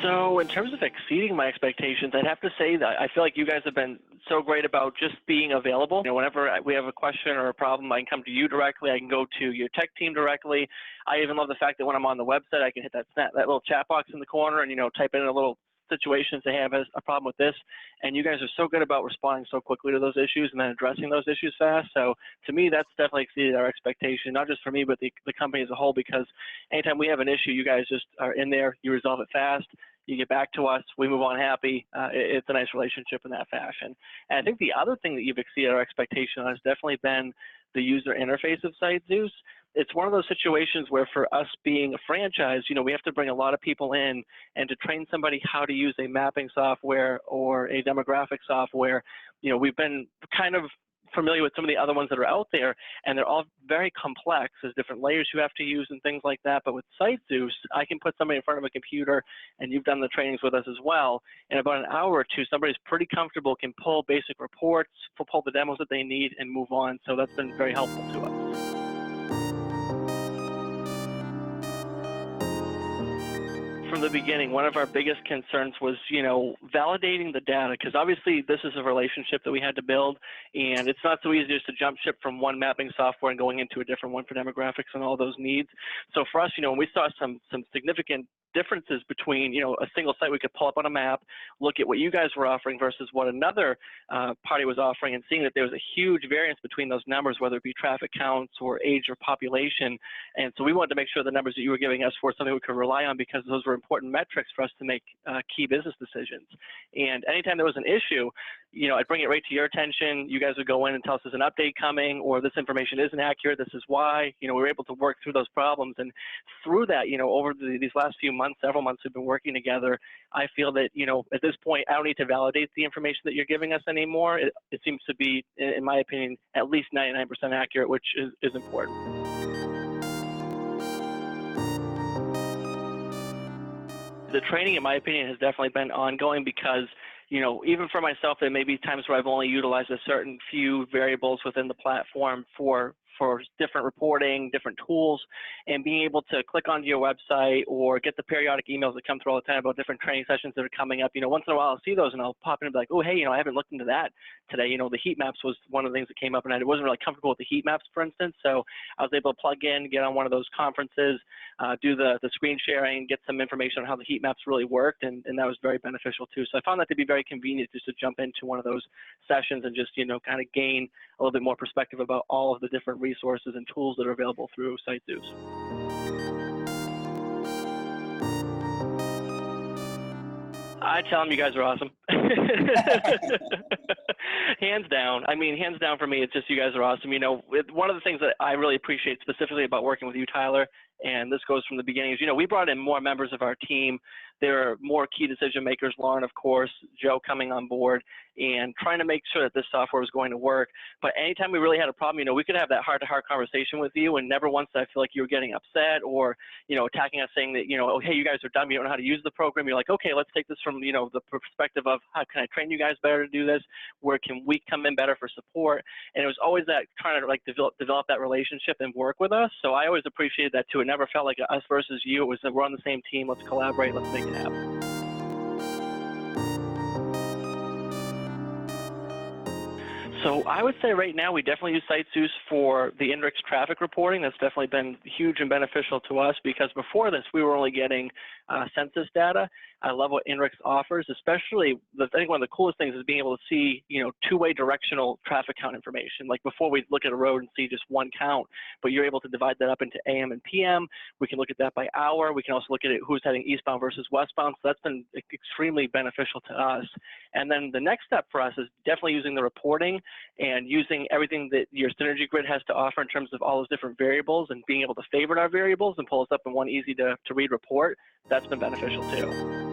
So in terms of exceeding my expectations, I'd have to say that I feel like you guys have been so great about just being available. Whenever we have a question or a problem, I can come to you directly. I can go to your tech team directly. I even love the fact that when I'm on the website, I can hit that little chat box in the corner and, type in a little situations they have a problem with this, and you guys are so good about responding so quickly to those issues and then addressing those issues fast. So to me, that's definitely exceeded our expectation, not just for me, but the company as a whole, because anytime we have an issue, you guys just are in there, you resolve it fast, you get back to us, we move on happy. It's a nice relationship in that fashion. And I think the other thing that you've exceeded our expectation on has definitely been the user interface of SiteZeus. It's one of those situations where for us being a franchise, we have to bring a lot of people in, and to train somebody how to use a mapping software or a demographic software, we've been kind of familiar with some of the other ones that are out there, and they're all very complex. There's different layers you have to use and things like that. But with SiteZeus, I can put somebody in front of a computer, and you've done the trainings with us as well. In about an hour or two, somebody's pretty comfortable, can pull basic reports, pull the demos that they need, and move on. So that's been very helpful to us. From the beginning, one of our biggest concerns was, validating the data, because obviously this is a relationship that we had to build, and it's not so easy just to jump ship from one mapping software and going into a different one for demographics and all those needs. So for us, when we saw some significant differences between, a single site we could pull up on a map, look at what you guys were offering versus what another party was offering, and seeing that there was a huge variance between those numbers, whether it be traffic counts or age or population. And so we wanted to make sure the numbers that you were giving us were something we could rely on, because those were important metrics for us to make key business decisions. And anytime there was an issue, I'd bring it right to your attention. You guys would go in and tell us there's an update coming, or this information isn't accurate, this is why. We were able to work through those problems. And through that, over these last few months, several months we've been working together, I feel that, at this point, I don't need to validate the information that you're giving us anymore. It seems to be, in my opinion, at least 99% accurate, which is important. The training, in my opinion, has definitely been ongoing, because even for myself, there may be times where I've only utilized a certain few variables within the platform for different reporting, different tools, and being able to click onto your website or get the periodic emails that come through all the time about different training sessions that are coming up. Once in a while I'll see those and I'll pop in and be like, oh, hey, I haven't looked into that today. The heat maps was one of the things that came up, and I wasn't really comfortable with the heat maps, for instance. So I was able to plug in, get on one of those conferences, do the screen sharing, get some information on how the heat maps really worked, and that was very beneficial too. So I found that to be very convenient, just to jump into one of those sessions and just, kind of gain a little bit more perspective about all of the different resources and tools that are available through SiteZeus. I tell them you guys are awesome. Hands down. Hands down for me, it's just you guys are awesome. One of the things that I really appreciate specifically about working with you, Tyler, and this goes from the beginning, is, we brought in more members of our team. There are more key decision makers, Lauren, of course, Joe coming on board, and trying to make sure that this software was going to work. But anytime we really had a problem, we could have that heart-to-heart conversation with you, and never once did I feel like you were getting upset or, attacking us, saying that, oh, hey, you guys are dumb, you don't know how to use the program. You're like, okay, let's take this from, the perspective of how can I train you guys better to do this? Where can we come in better for support? And it was always that trying to develop that relationship and work with us. So I always appreciated that too. It never felt like us versus you. It was that we're on the same team. Let's collaborate. Let's make it happen. So I would say right now we definitely use SiteZeus for the index traffic reporting. That's definitely been huge and beneficial to us, because before this we were only getting census data. I love what Index offers, especially I think one of the coolest things is being able to see, two-way directional traffic count information. Like before, we'd look at a road and see just one count, but you're able to divide that up into AM and PM. We can look at that by hour. We can also look at it who's heading eastbound versus westbound. So that's been extremely beneficial to us. And then the next step for us is definitely using the reporting and using everything that your Synergy Grid has to offer in terms of all those different variables, and being able to favorite our variables and pull us up in one easy to read report. That's been beneficial too.